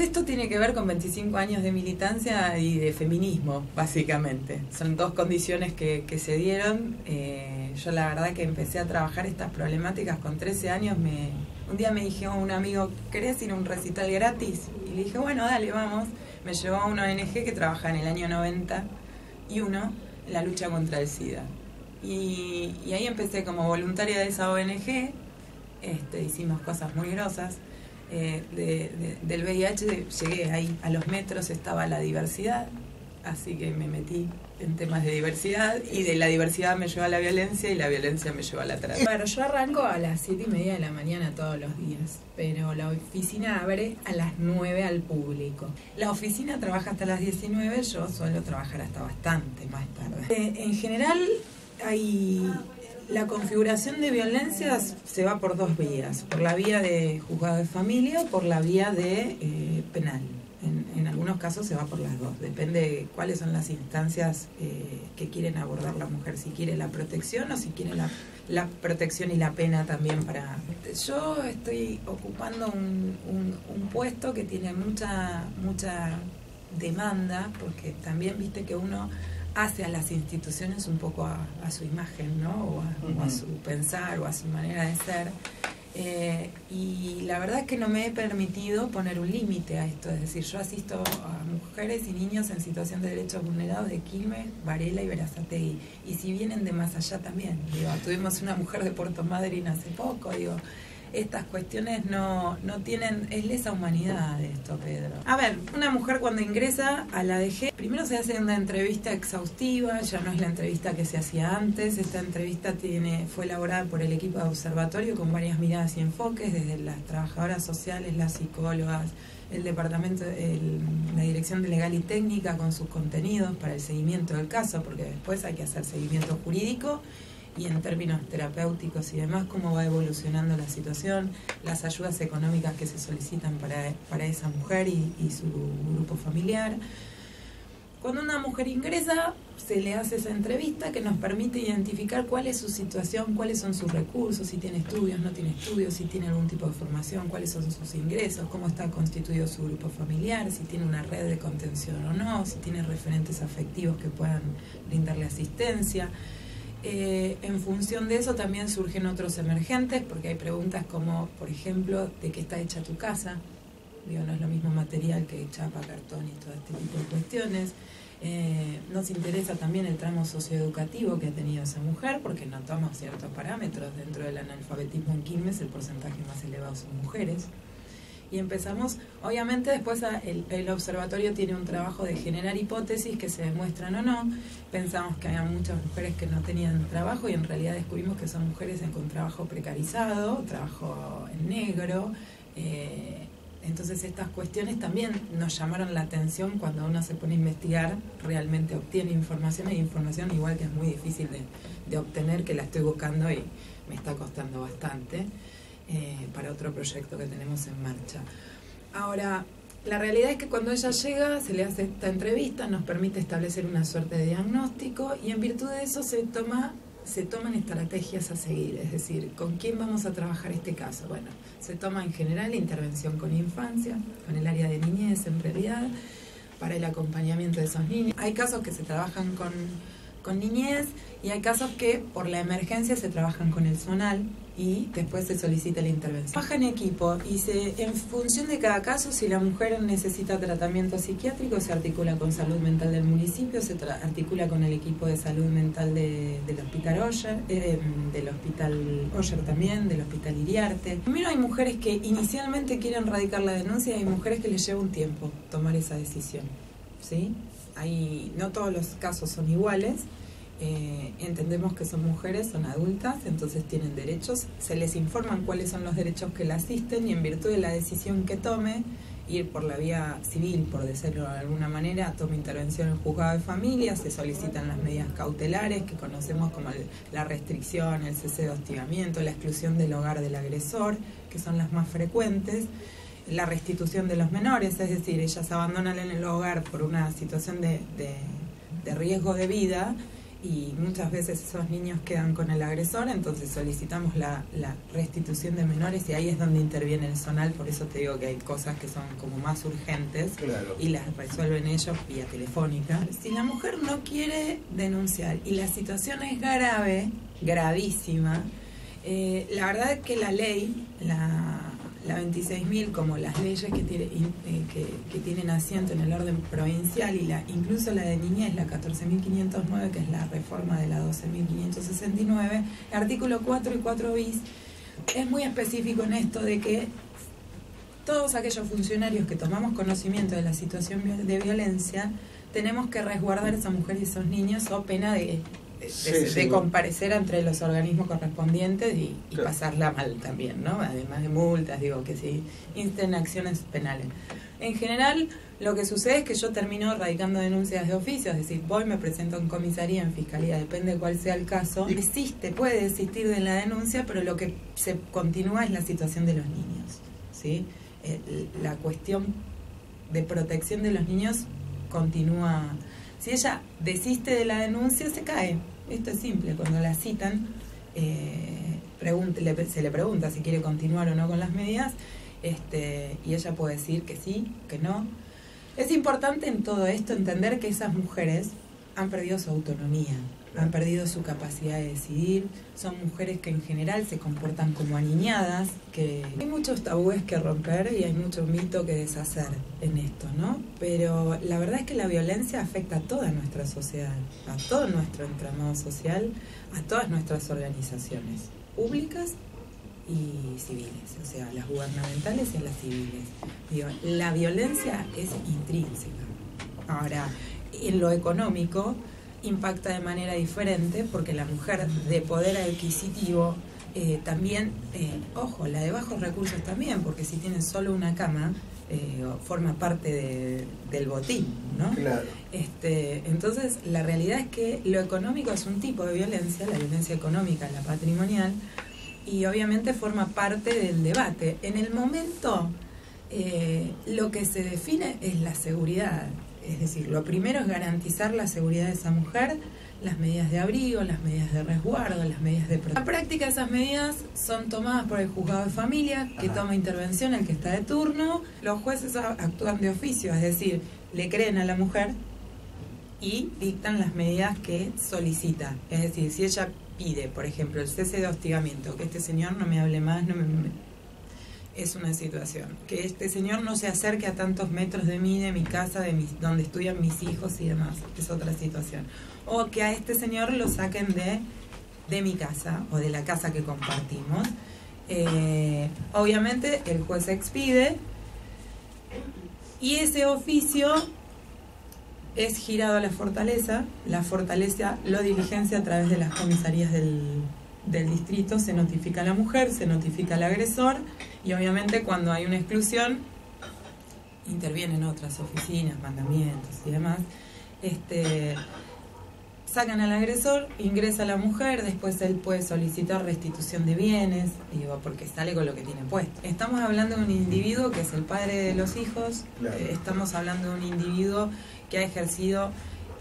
esto tiene que ver con 25 años de militancia y de feminismo, básicamente. Son dos condiciones que se dieron. Yo la verdad que empecé a trabajar estas problemáticas con 13 años. Un día me dijo un amigo, ¿querés ir a un recital gratis? Y le dije, bueno, dale, vamos. Me llevó a una ONG que trabaja en el año 91 en la lucha contra el SIDA. Y ahí empecé como voluntaria de esa ONG. Hicimos cosas muy grosas. Del VIH llegué ahí, a los metros estaba la diversidad, así que me metí en temas de diversidad, y de la diversidad me llevó a la violencia y la violencia me llevó a la trata. Bueno, yo arranco a las 7:30 de la mañana todos los días, pero la oficina abre a las 9 al público. La oficina trabaja hasta las 19, yo suelo trabajar hasta bastante más tarde. En general la configuración de violencias se va por dos vías, por la vía de juzgado de familia o por la vía de penal. En algunos casos se va por las dos, depende de cuáles son las instancias que quieren abordar la mujer, si quiere la protección o si quiere la protección y la pena también para... Yo estoy ocupando un puesto que tiene mucha demanda, porque también viste que uno hace a las instituciones un poco a su imagen, ¿no? O a su pensar o a su manera de ser. Y la verdad es que no me he permitido poner un límite a esto, es decir, yo asisto a mujeres y niños en situación de derechos vulnerados de Quilmes, Varela y Berazategui, y si vienen de más allá también, digo, tuvimos una mujer de Puerto Madryn hace poco, digo, estas cuestiones no tienen, es lesa humanidad esto, Pedro. A ver, una mujer cuando ingresa a la ADG, primero se hace una entrevista exhaustiva, ya no es la entrevista que se hacía antes. Esta entrevista fue elaborada por el equipo de observatorio con varias miradas y enfoques, desde las trabajadoras sociales, las psicólogas, el departamento, la dirección de legal y técnica con sus contenidos para el seguimiento del caso, porque después hay que hacer seguimiento jurídico y en términos terapéuticos y demás, cómo va evolucionando la situación, las ayudas económicas que se solicitan para esa mujer y su grupo familiar. Cuando una mujer ingresa, se le hace esa entrevista que nos permite identificar cuál es su situación, cuáles son sus recursos, si tiene estudios, no tiene estudios, si tiene algún tipo de formación, cuáles son sus ingresos, cómo está constituido su grupo familiar, si tiene una red de contención o no, si tiene referentes afectivos que puedan brindarle asistencia. En función de eso también surgen otros emergentes, porque hay preguntas como, por ejemplo, ¿de qué está hecha tu casa? Digo, no es lo mismo material que chapa, cartón y todo este tipo de cuestiones. Nos interesa también el tramo socioeducativo que ha tenido esa mujer, porque notamos ciertos parámetros. Dentro del analfabetismo en Quilmes, el porcentaje más elevado son mujeres. Y empezamos, obviamente después el observatorio tiene un trabajo de generar hipótesis que se demuestran o no. Pensamos que había muchas mujeres que no tenían trabajo y en realidad descubrimos que son mujeres con trabajo precarizado, trabajo en negro. Entonces estas cuestiones también nos llamaron la atención cuando uno se pone a investigar, realmente obtiene información, hay información igual que es muy difícil de obtener, que la estoy buscando y me está costando bastante. Para otro proyecto que tenemos en marcha. Ahora, la realidad es que cuando ella llega, se le hace esta entrevista, nos permite establecer una suerte de diagnóstico y en virtud de eso se toman estrategias a seguir, es decir, ¿con quién vamos a trabajar este caso? Bueno, se toma en general intervención con infancia, con el área de niñez en realidad, para el acompañamiento de esos niños. Hay casos que se trabajan con niñez y hay casos que por la emergencia se trabajan con el zonal y después se solicita la intervención. Trabaja en equipo y en función de cada caso, si la mujer necesita tratamiento psiquiátrico, se articula con salud mental del municipio, se articula con el equipo de salud mental del Hospital Oyer, del Hospital Oyer también, del Hospital Iriarte. Primero hay mujeres que inicialmente quieren radicar la denuncia y hay mujeres que les lleva un tiempo tomar esa decisión, ¿sí? No todos los casos son iguales. Entendemos que son mujeres, son adultas, entonces tienen derechos, se les informan cuáles son los derechos que la asisten y en virtud de la decisión que tome, ir por la vía civil, por decirlo de alguna manera, toma intervención en el juzgado de familia, se solicitan las medidas cautelares que conocemos como la restricción, el cese de hostigamiento, la exclusión del hogar del agresor, que son las más frecuentes, la restitución de los menores, es decir, ellas abandonan en el hogar por una situación de riesgo de vida y muchas veces esos niños quedan con el agresor, entonces solicitamos la restitución de menores y ahí es donde interviene el zonal. Por eso te digo que hay cosas que son como más urgentes, claro, y las resuelven ellos vía telefónica. Si la mujer no quiere denunciar y la situación es grave, gravísima, la verdad es que la ley, la 26.000, como las leyes que tienen asiento en el orden provincial, y incluso la de niñez, la 14.509, que es la reforma de la 12.569, artículo 4 y 4 bis, es muy específico en esto de que todos aquellos funcionarios que tomamos conocimiento de la situación de violencia, tenemos que resguardar a esa mujer y esos niños, o pena de comparecer entre los organismos correspondientes y claro, pasarla mal también, ¿no? Además de multas, digo, que sí insten acciones penales. En general, lo que sucede es que yo termino radicando denuncias de oficio, es decir, voy, me presento en comisaría, en fiscalía, depende de cuál sea el caso. Puede desistir de la denuncia, pero lo que se continúa es la situación de los niños, ¿sí? La cuestión de protección de los niños continúa. Si ella desiste de la denuncia, se cae. Esto es simple. Cuando la citan, se le pregunta si quiere continuar o no con las medidas, y ella puede decir que sí, que no. Es importante en todo esto entender que esas mujeres han perdido su autonomía, han perdido su capacidad de decidir, son mujeres que en general se comportan como aniñadas, que hay muchos tabúes que romper y hay mucho mito que deshacer en esto, ¿no? Pero la verdad es que la violencia afecta a toda nuestra sociedad, a todo nuestro entramado social, a todas nuestras organizaciones públicas y civiles, o sea, las gubernamentales y las civiles. Digo, la violencia es intrínseca. Ahora, en lo económico impacta de manera diferente, porque la mujer de poder adquisitivo también, ojo, la de bajos recursos también, porque si tiene solo una cama, forma parte del botín, ¿no? Claro. Entonces, la realidad es que lo económico es un tipo de violencia, la violencia económica, la patrimonial, y obviamente forma parte del debate. En el momento, lo que se define es la seguridad. Es decir, lo primero es garantizar la seguridad de esa mujer, las medidas de abrigo, las medidas de resguardo, las medidas de protección. En la práctica, esas medidas son tomadas por el juzgado de familia, que toma intervención el que está de turno. Los jueces actúan de oficio, es decir, le creen a la mujer y dictan las medidas que solicita. Es decir, si ella pide, por ejemplo, el cese de hostigamiento, que este señor no me hable más, es una situación. Que este señor no se acerque a tantos metros de mí, de mi casa, donde estudian mis hijos y demás, es otra situación. O que a este señor lo saquen de mi casa o de la casa que compartimos. Obviamente el juez expide y ese oficio es girado a la fortaleza lo diligencia a través de las comisarías del distrito, se notifica a la mujer, se notifica al agresor, y obviamente cuando hay una exclusión intervienen otras oficinas, mandamientos y demás. Sacan al agresor, ingresa la mujer, después él puede solicitar restitución de bienes, porque sale con lo que tiene puesto. Estamos hablando de un individuo que es el padre de los hijos, claro. Estamos hablando de un individuo que ha ejercido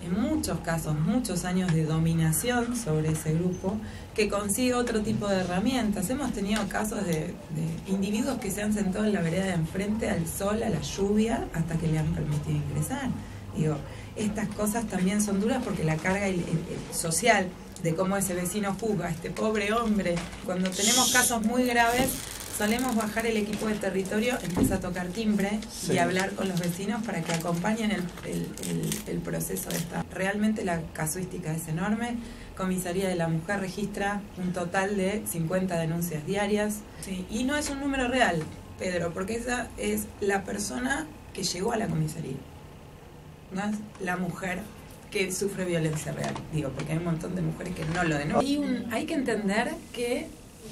en muchos casos, muchos años de dominación sobre ese grupo, que consigue otro tipo de herramientas. Hemos tenido casos de individuos que se han sentado en la vereda de enfrente al sol, a la lluvia, hasta que le han permitido ingresar. Estas cosas también son duras porque la carga social de cómo ese vecino juzga a este pobre hombre. Cuando tenemos casos muy graves, solemos bajar el equipo de territorio, empieza a tocar timbre y hablar con los vecinos para que acompañen el proceso de esta. Realmente la casuística es enorme. Comisaría de la Mujer registra un total de 50 denuncias diarias. Sí, y no es un número real, Pedro, porque esa es la persona que llegó a la comisaría. No es la mujer que sufre violencia real, porque hay un montón de mujeres que no lo denuncian. Hay que entender que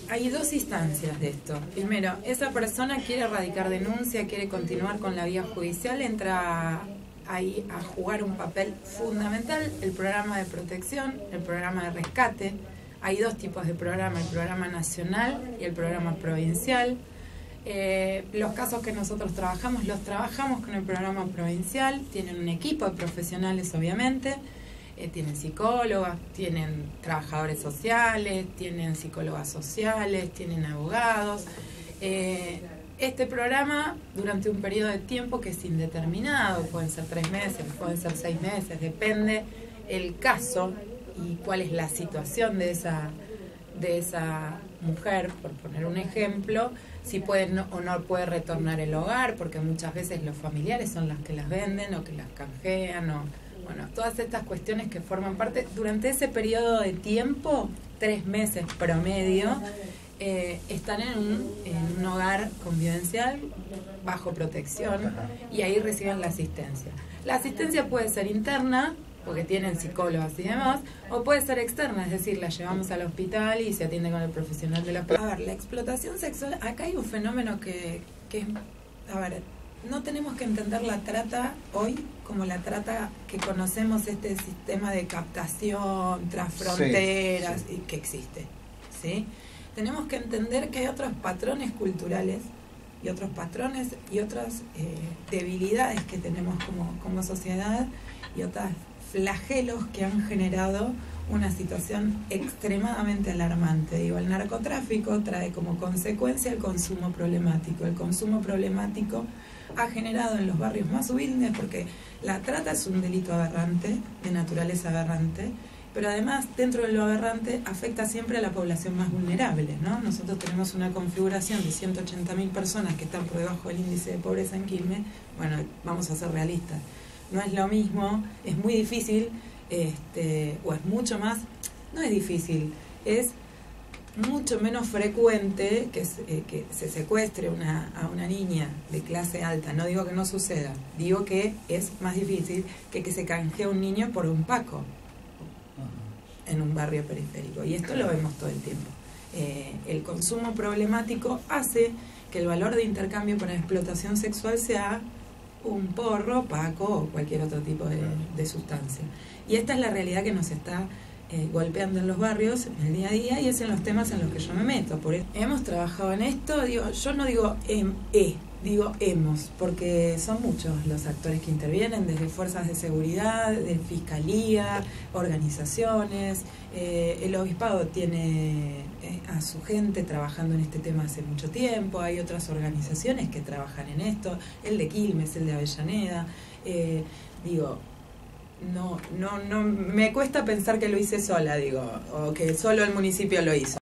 hay dos instancias de esto. Primero, esa persona quiere erradicar denuncia, quiere continuar con la vía judicial, entra ahí a jugar un papel fundamental el programa de protección, el programa de rescate. Hay dos tipos de programa, el programa nacional y el programa provincial. Los casos que nosotros trabajamos, los trabajamos con el programa provincial, tienen un equipo de profesionales obviamente. tienen psicólogas, tienen trabajadores sociales, tienen psicólogas sociales, tienen abogados. Este programa, durante un periodo de tiempo que es indeterminado, pueden ser 3 meses, pueden ser 6 meses, depende el caso y cuál es la situación de esa mujer, por poner un ejemplo, si puede o no puede retornar el hogar, porque muchas veces los familiares son los que las venden o que las canjean, o bueno, todas estas cuestiones que forman parte. Durante ese periodo de tiempo, 3 meses promedio, están en un hogar convivencial bajo protección y ahí reciben la asistencia. La asistencia puede ser interna, porque tienen psicólogos y demás, o puede ser externa, es decir, la llevamos al hospital y se atiende con el profesional de la... A ver, la explotación sexual, acá hay un fenómeno que es, a ver, no tenemos que entender la trata hoy como la trata que conocemos, este sistema de captación tras fronteras, sí, sí, que existe, ¿sí? Tenemos que entender que hay otros patrones culturales y otros patrones y otras debilidades que tenemos como sociedad y otros flagelos que han generado una situación extremadamente alarmante. Digo, el narcotráfico trae como consecuencia el consumo problemático. El consumo problemático ha generado en los barrios más humildes, porque la trata es un delito aberrante, de naturaleza aberrante, pero además dentro de lo aberrante afecta siempre a la población más vulnerable, ¿no? Nosotros tenemos una configuración de 180.000 personas que están por debajo del índice de pobreza en Quilmes. Bueno, vamos a ser realistas, no es lo mismo, es muy difícil, o es mucho más, no es difícil, es mucho menos frecuente que se secuestre a una niña de clase alta. No digo que no suceda, digo que es más difícil que se canjee un niño por un paco en un barrio periférico, y esto lo vemos todo el tiempo. El consumo problemático hace que el valor de intercambio para explotación sexual sea un porro, paco o cualquier otro tipo de sustancia. Y esta es la realidad que nos está golpeando en los barrios en el día a día, y es en los temas en los que yo me meto. Por eso hemos trabajado en esto, digo, yo no digo digo hemos, porque son muchos los actores que intervienen, desde fuerzas de seguridad, de fiscalía, organizaciones. El obispado tiene a su gente trabajando en este tema hace mucho tiempo. Hay otras organizaciones que trabajan en esto, el de Quilmes, el de Avellaneda. Digo, no me cuesta pensar que lo hice sola, digo, o que solo el municipio lo hizo.